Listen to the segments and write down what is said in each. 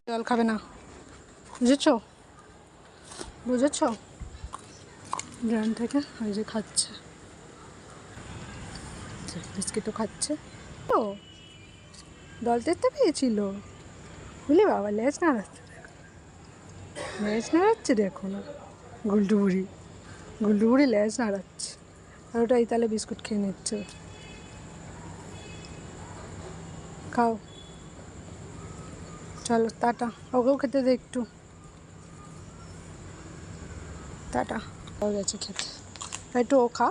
জল খাবে না, বুঝেছো বুঝেছো? ড্রাম থেকে ওই যে খাচ্ছে, বিস্কিটও খাচ্ছে। ও দল দেখতে পেয়েছিল, বুঝলি বাবা লেজ নাড়াচ্ছে, লেজ নাড়াচ্ছে দেখো না, গুলটু বুড়ি লেজ নাড়াচ্ছে। আর ওটা এই তালে বিস্কুট খেয়ে নিচ্ছে। খাও, চলো টাটা, ওকেও খেতে দে একটু, টাটা। হয়ে গেছে খেতে, একটু ও খা,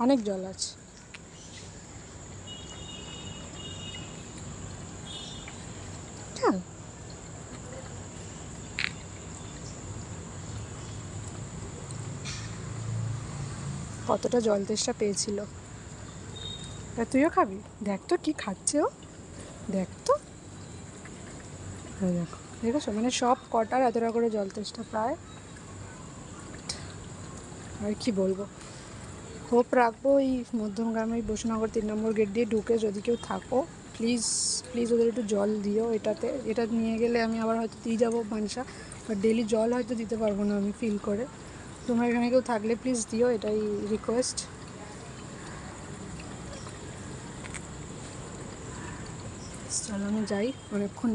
অনেক জল আছে। হ্যাঁ কতটা জল তেষ্টা পেয়েছিল। তুইও খাবি? দেখ তো কি খাচ্ছে ও, দেখ তো, দেখো দেখেছো, মানে সব কটার এতটা করে জল তেষ্টা প্রায়। আর কি বলবো, হোপ রাখবো এই মধ্যমগ্রামে বসুনগর 3 নম্বর গেট দিয়ে ঢুকে যদি কেউ থাকো, প্লিজ প্লিজ ওদের একটু জল দিও। এটা নিয়ে গেলে আমি আবার হয়তো দিয়ে যাবো মানসা, বাট ডেলি জল হয়তো দিতে পারবো না আমি ফিল করে। তোমরা এখানে কেউ থাকলে প্লিজ দিও, এটাই রিকোয়েস্ট। চলো আমি যাই, অনেকক্ষণ